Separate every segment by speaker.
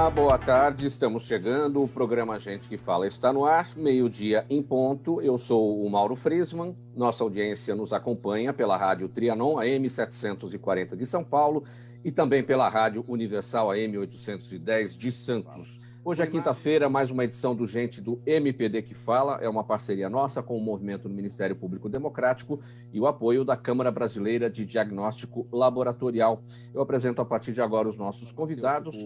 Speaker 1: Olá, boa tarde, estamos chegando, o programa Gente que Fala está no ar, meio-dia em ponto, eu sou o Mauro Friesman, nossa audiência nos acompanha pela rádio Trianon, AM 740 de São Paulo, e também pela rádio Universal AM 810 de Santos. Hoje é quinta-feira, mais uma edição do Gente do MPD que Fala, é uma parceria nossa com o movimento do Ministério Público Democrático e o apoio da Câmara Brasileira de Diagnóstico Laboratorial. Eu apresento a partir de agora os nossos convidados,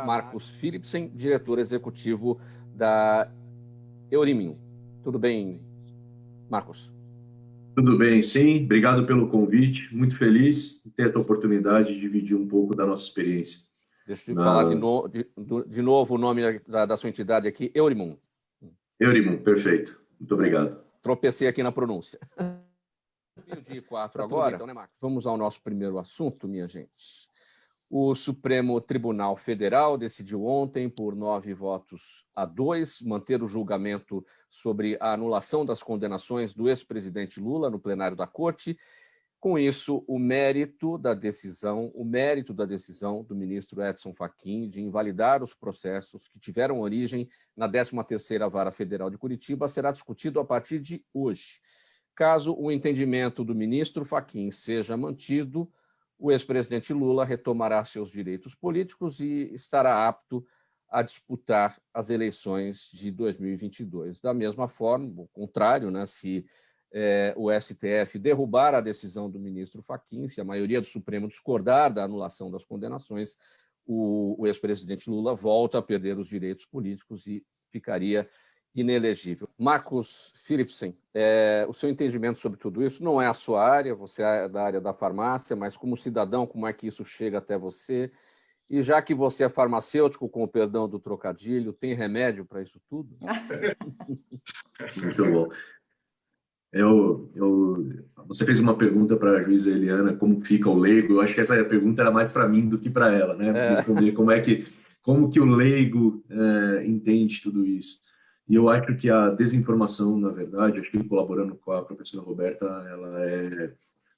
Speaker 1: Marcos Philipsen, diretor executivo da Eurimin. Tudo bem, Marcos?
Speaker 2: Tudo bem, sim. Obrigado pelo convite. Muito feliz de ter essa oportunidade de dividir um pouco da nossa experiência.
Speaker 1: Deixa eu falar de novo o nome da sua entidade aqui, Eurimin.
Speaker 2: Eurimin, perfeito. Muito obrigado.
Speaker 1: Tropecei aqui na pronúncia. Meio-dia e 4 agora. Então, né, Marcos? Vamos ao nosso primeiro assunto, minha gente. O Supremo Tribunal Federal decidiu ontem, por 9 votos a 2, manter o julgamento sobre a anulação das condenações do ex-presidente Lula no plenário da Corte. Com isso, o mérito da decisão do ministro Edson Fachin de invalidar os processos que tiveram origem na 13ª Vara Federal de Curitiba será discutido a partir de hoje. Caso o entendimento do ministro Fachin seja mantido, o ex-presidente Lula retomará seus direitos políticos e estará apto a disputar as eleições de 2022. Da mesma forma, o contrário, né, se o STF derrubar a decisão do ministro Fachin, se a maioria do Supremo discordar da anulação das condenações, o ex-presidente Lula volta a perder os direitos políticos e ficaria inelegível. Marcos Philipsen, o seu entendimento sobre tudo isso não é a sua área, você é da área da farmácia, mas como cidadão, como é que isso chega até você? E já que você é farmacêutico, com o perdão do trocadilho, tem remédio para isso tudo?
Speaker 2: Muito bom. Você fez uma pergunta para a juíza Eliana, como fica o leigo? Eu acho que essa pergunta era mais para mim do que para ela, né? Responder como que o leigo entende tudo isso. E eu acho que a desinformação, na verdade, acho que colaborando com a professora Roberta,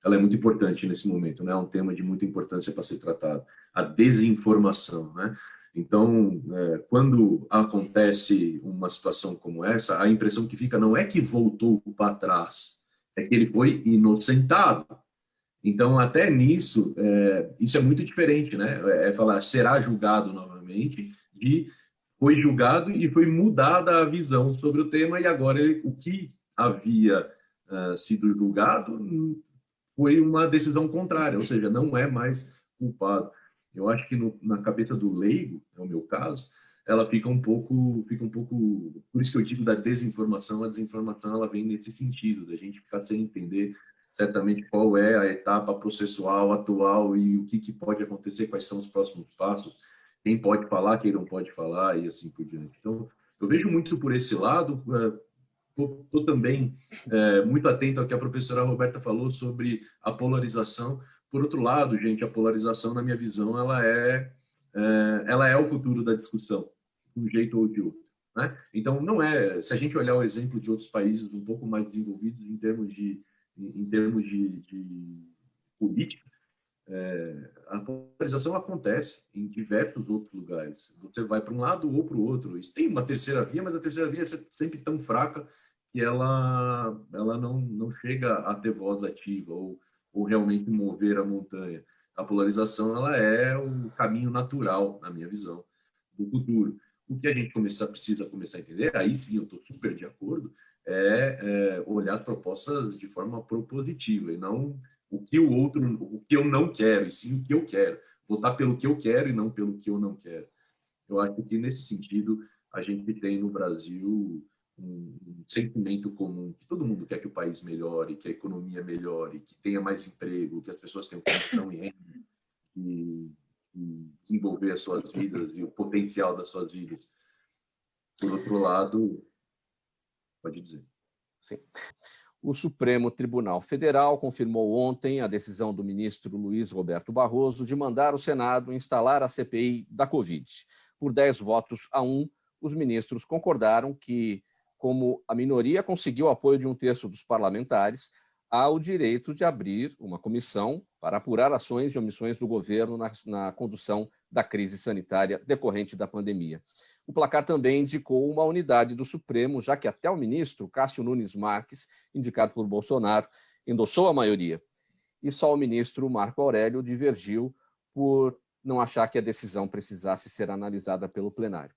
Speaker 2: ela é muito importante nesse momento, né? É um tema de muita importância para ser tratado. A desinformação, né? Então, quando acontece uma situação como essa, a impressão que fica não é que voltou para trás, é que ele foi inocentado. Então, até nisso, isso é muito diferente, né? Falar, será julgado novamente, e foi julgado e foi mudada a visão sobre o tema, e agora o que havia sido julgado foi uma decisão contrária, ou seja, não é mais culpado. Eu acho que na cabeça do leigo, é o meu caso, ela fica um pouco, por isso que eu digo da desinformação, a desinformação ela vem nesse sentido, da gente ficar sem entender certamente qual é a etapa processual atual e o que pode acontecer, quais são os próximos passos, quem pode falar, quem não pode falar e assim por diante. Então, eu vejo muito por esse lado. Estou também muito atento ao que a professora Roberta falou sobre a polarização. Por outro lado, gente, a polarização, na minha visão, ela é o futuro da discussão, de um jeito ou de outro, né? Então, não é... Se a gente olhar o exemplo de outros países um pouco mais desenvolvidos em termos de política, a polarização acontece em diversos outros lugares. Você vai para um lado ou para o outro. Isso tem uma terceira via, mas a terceira via é sempre tão fraca que ela não chega a ter voz ativa ou realmente mover a montanha. A polarização ela é o caminho natural, na minha visão, do futuro. O que a gente precisa começar a entender, aí sim eu estou super de acordo, olhar as propostas de forma propositiva e não o que eu não quero, e sim o que eu quero. Votar pelo que eu quero e não pelo que eu não quero. Eu acho que, nesse sentido, a gente tem no Brasil um sentimento comum, que todo mundo quer que o país melhore, que a economia melhore, que tenha mais emprego, que as pessoas tenham condição e renda de desenvolver as suas vidas e o potencial das suas vidas. Por outro lado, pode dizer.
Speaker 1: Sim. O Supremo Tribunal Federal confirmou ontem a decisão do ministro Luiz Roberto Barroso de mandar o Senado instalar a CPI da Covid. Por 10 votos a 1, os ministros concordaram que, como a minoria conseguiu o apoio de 1/3 dos parlamentares, há o direito de abrir uma comissão para apurar ações e omissões do governo na condução da crise sanitária decorrente da pandemia. O placar também indicou uma unidade do Supremo, já que até o ministro Cássio Nunes Marques, indicado por Bolsonaro, endossou a maioria. E só o ministro Marco Aurélio divergiu por não achar que a decisão precisasse ser analisada pelo plenário.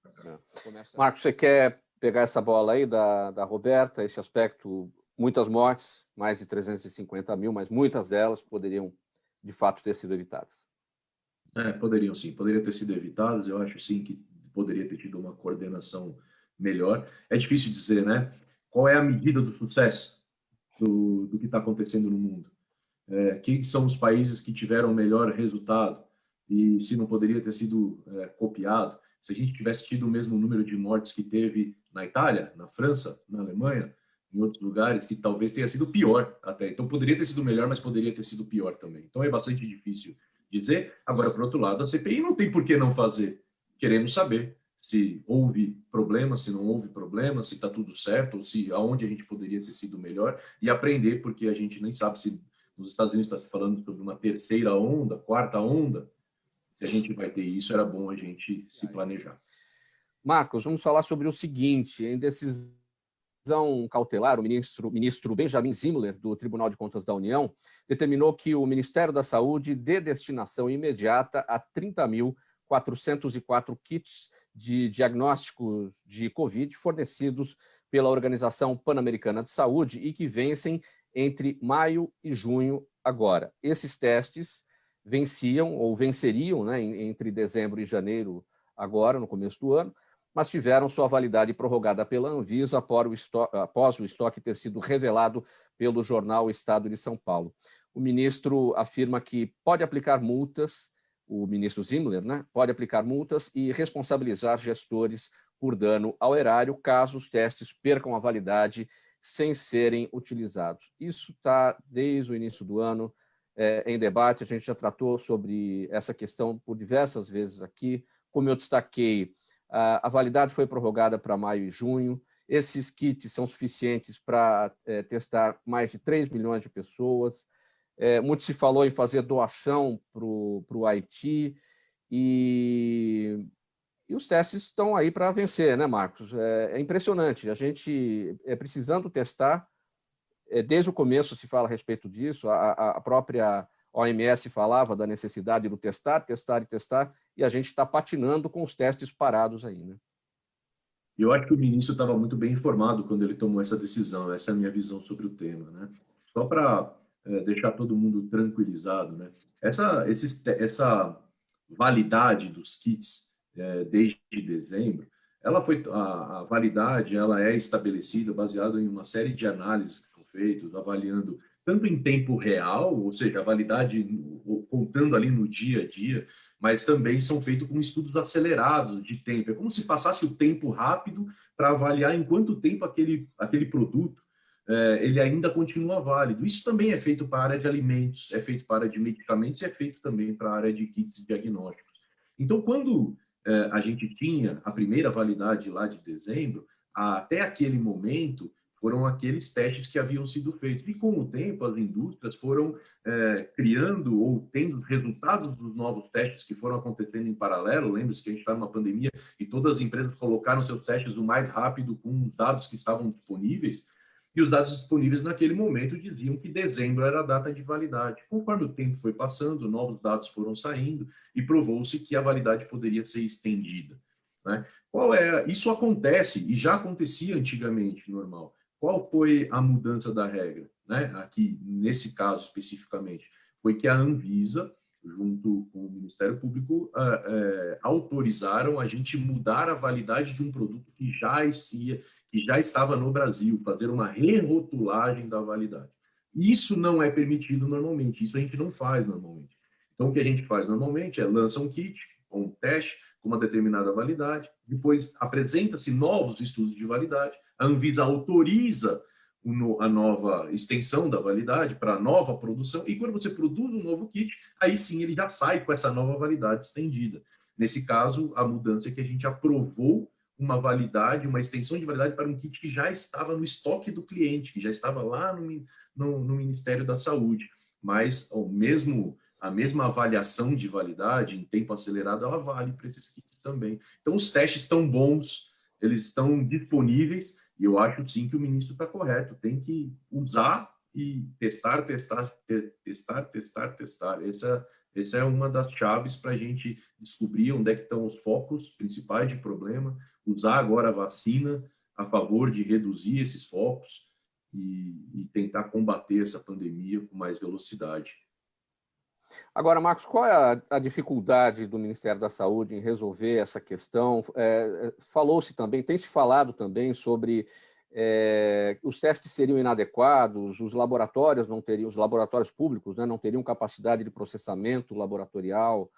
Speaker 1: Marcos, você quer pegar essa bola aí da Roberta, esse aspecto, muitas mortes, mais de 350 mil, mas muitas delas poderiam, de fato, ter sido evitadas.
Speaker 2: Poderiam sim, poderiam ter sido evitadas, eu acho sim que poderia ter tido uma coordenação melhor. É difícil dizer, né? Qual é a medida do sucesso do que está acontecendo no mundo? Quem são os países que tiveram melhor resultado? E se não poderia ter sido copiado? Se a gente tivesse tido o mesmo número de mortes que teve na Itália, na França, na Alemanha, em outros lugares, que talvez tenha sido pior até. Então, poderia ter sido melhor, mas poderia ter sido pior também. Então, é bastante difícil dizer. Agora, por outro lado, a CPI não tem por que não fazer. Queremos saber se houve problema, se não houve problema, se está tudo certo, ou se aonde a gente poderia ter sido melhor, e aprender, porque a gente nem sabe se nos Estados Unidos está se falando sobre uma terceira onda, quarta onda. Se a gente vai ter isso, era bom a gente se planejar.
Speaker 1: Marcos, vamos falar sobre o seguinte: em decisão cautelar, o ministro Benjamin Zimler, do Tribunal de Contas da União, determinou que o Ministério da Saúde dê destinação imediata a 30.404 kits de diagnóstico de Covid fornecidos pela Organização Pan-Americana de Saúde e que vencem entre maio e junho agora. Esses testes venciam ou venceriam, né, entre dezembro e janeiro agora, no começo do ano, mas tiveram sua validade prorrogada pela Anvisa após o estoque ter sido revelado pelo jornal Estado de São Paulo. O ministro afirma que pode aplicar multas, o ministro Zimler, né, pode aplicar multas e responsabilizar gestores por dano ao erário, caso os testes percam a validade sem serem utilizados. Isso está desde o início do ano em debate, a gente já tratou sobre essa questão por diversas vezes aqui. Como eu destaquei, a validade foi prorrogada para maio e junho. Esses kits são suficientes para testar mais de 3 milhões de pessoas. Muito se falou em fazer doação para o Haiti e os testes estão aí para vencer, né, Marcos? É impressionante. A gente precisando testar. Desde o começo se fala a respeito disso, a própria OMS falava da necessidade do testar, e a gente está patinando com os testes parados aí, né?
Speaker 2: Eu acho que o ministro estava muito bem informado quando ele tomou essa decisão, essa é a minha visão sobre o tema, né? Só para deixar todo mundo tranquilizado, né? Essa validade dos kits desde dezembro, a validade ela é estabelecida baseada em uma série de análises que são feitas, avaliando tanto em tempo real, ou seja, a validade contando ali no dia a dia, mas também são feitos com estudos acelerados de tempo. É como se passasse o tempo rápido para avaliar em quanto tempo aquele produto ele ainda continua válido. Isso também é feito para a área de alimentos, é feito para a área de medicamentos e é feito também para a área de kits diagnósticos. Então, quando a gente tinha a primeira validade lá de dezembro, até aquele momento, foram aqueles testes que haviam sido feitos. E, com o tempo, as indústrias foram criando ou tendo resultados dos novos testes que foram acontecendo em paralelo. Lembre-se que a gente está numa pandemia e todas as empresas colocaram seus testes o mais rápido com os dados que estavam disponíveis. E os dados disponíveis naquele momento diziam que dezembro era a data de validade. Conforme o tempo foi passando, novos dados foram saindo e provou-se que a validade poderia ser estendida, né? Isso acontece e já acontecia antigamente, normal. Qual foi a mudança da regra, né? Aqui, nesse caso especificamente, foi que a Anvisa, junto com o Ministério Público, autorizaram a gente mudar a validade de um produto que já estava no Brasil, fazer uma rerotulagem da validade. Isso não é permitido normalmente, isso a gente não faz normalmente. Então, o que a gente faz normalmente é lança um kit, um teste com uma determinada validade, depois apresenta-se novos estudos de validade, a Anvisa autoriza a nova extensão da validade para a nova produção, e quando você produz um novo kit, aí sim ele já sai com essa nova validade estendida. Nesse caso, a mudança é que a gente aprovou uma validade, uma extensão de validade para um kit que já estava no estoque do cliente, que já estava lá no Ministério da Saúde. Mas, mesmo a mesma avaliação de validade em tempo acelerado, ela vale para esses kits também. Então, os testes estão bons, eles estão disponíveis, e eu acho, sim, que o ministro está correto. Tem que usar e testar. Essa é uma das chaves para a gente descobrir onde é que estão os focos principais de problema, usar agora a vacina a favor de reduzir esses focos e tentar combater essa pandemia com mais velocidade.
Speaker 1: Agora, Marcos, qual é a dificuldade do Ministério da Saúde em resolver essa questão? Falou-se também, tem se falado também sobre os testes seriam inadequados, os laboratórios públicos, né, não teriam capacidade de processamento laboratorial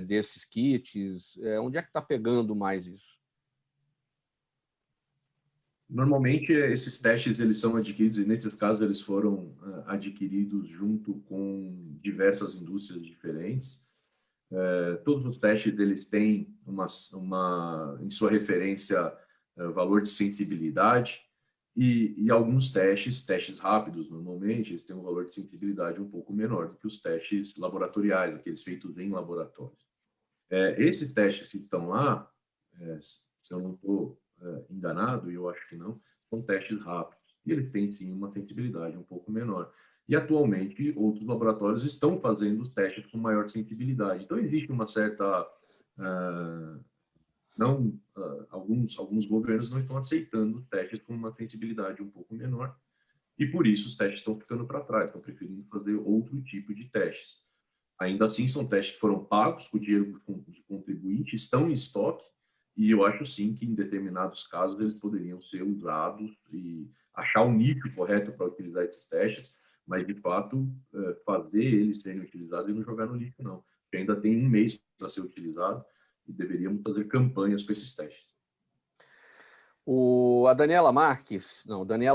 Speaker 1: desses kits. Onde é que está pegando mais isso?
Speaker 2: Normalmente, esses testes eles são adquiridos, e nesses casos eles foram adquiridos junto com diversas indústrias diferentes. Todos os testes eles têm em sua referência, valor de sensibilidade, e alguns testes rápidos, normalmente, eles têm um valor de sensibilidade um pouco menor do que os testes laboratoriais, aqueles feitos em laboratórios. Esses testes que estão lá, se eu não estou enganado, e eu acho que não, são testes rápidos. E eles têm, sim, uma sensibilidade um pouco menor. E, atualmente, outros laboratórios estão fazendo os testes com maior sensibilidade. Então, existe uma certa... alguns governos não estão aceitando testes com uma sensibilidade um pouco menor, e, por isso, os testes estão ficando para trás, estão preferindo fazer outro tipo de testes. Ainda assim, são testes que foram pagos com dinheiro de contribuinte, estão em estoque, e eu acho, sim, que em determinados casos eles poderiam ser usados e achar o nicho correto para utilizar esses testes, mas, de fato, fazer eles serem utilizados e não jogar no lixo, não. Porque ainda tem um mês para ser utilizado e deveríamos fazer campanhas com esses testes.
Speaker 1: A Daniela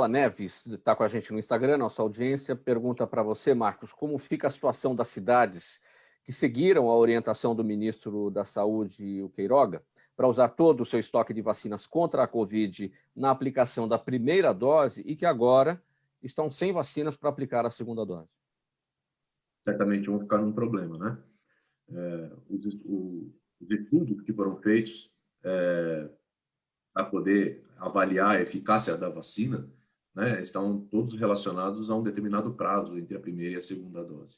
Speaker 1: Neves, está com a gente no Instagram, nossa audiência, pergunta para você, Marcos, como fica a situação das cidades que seguiram a orientação do ministro da Saúde, o Queiroga, para usar todo o seu estoque de vacinas contra a Covid na aplicação da primeira dose e que agora estão sem vacinas para aplicar a segunda dose?
Speaker 2: Certamente vão ficar num problema, né? Os estudos que foram feitos para poder avaliar a eficácia da vacina, né, estão todos relacionados a um determinado prazo entre a primeira e a segunda dose.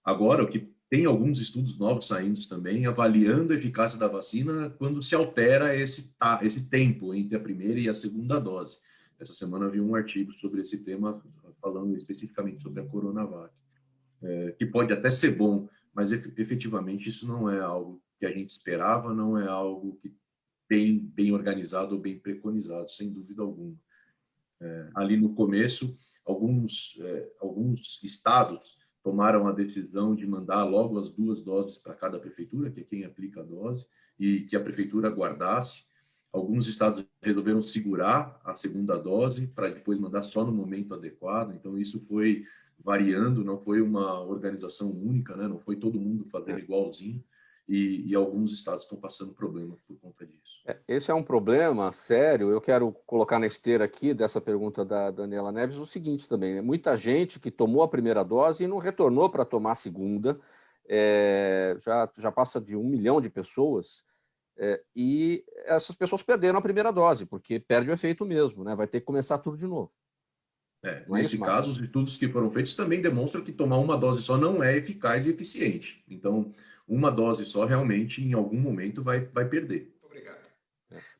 Speaker 2: Agora, o que tem alguns estudos novos saindo também, avaliando a eficácia da vacina quando se altera esse tempo entre a primeira e a segunda dose. Essa semana eu vi um artigo sobre esse tema, falando especificamente sobre a Coronavac, que pode até ser bom, mas efetivamente isso não é algo que a gente esperava, não é algo que bem organizado ou bem preconizado, sem dúvida alguma. Ali no começo, alguns estados tomaram a decisão de mandar logo as 2 doses para cada prefeitura, que é quem aplica a dose, e que a prefeitura guardasse. Alguns estados resolveram segurar a segunda dose para depois mandar só no momento adequado. Então, isso foi variando, não foi uma organização única, né? Não foi todo mundo fazendo igualzinho. E alguns estados estão passando problema por conta disso.
Speaker 1: Esse é um problema sério. Eu quero colocar na esteira aqui dessa pergunta da Daniela Neves o seguinte também, né? Muita gente que tomou a primeira dose e não retornou para tomar a segunda, já passa de 1 milhão de pessoas, e essas pessoas perderam a primeira dose, porque perde o efeito mesmo, né? Vai ter que começar tudo de novo.
Speaker 2: Nesse caso, os estudos que foram feitos também demonstram que tomar uma dose só não é eficaz e eficiente. Então, uma dose só realmente, em algum momento, vai perder.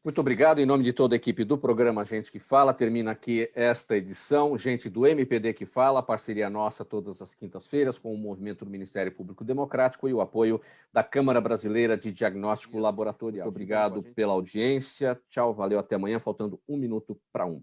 Speaker 1: Muito obrigado. Em nome de toda a equipe do programa Gente que Fala, termina aqui esta edição. Gente do MPD que Fala, parceria nossa todas as quintas-feiras com o movimento do Ministério Público Democrático e o apoio da Câmara Brasileira de Diagnóstico Laboratorial. Muito obrigado pela audiência. Tchau, valeu, até amanhã, faltando 1 minuto para 1.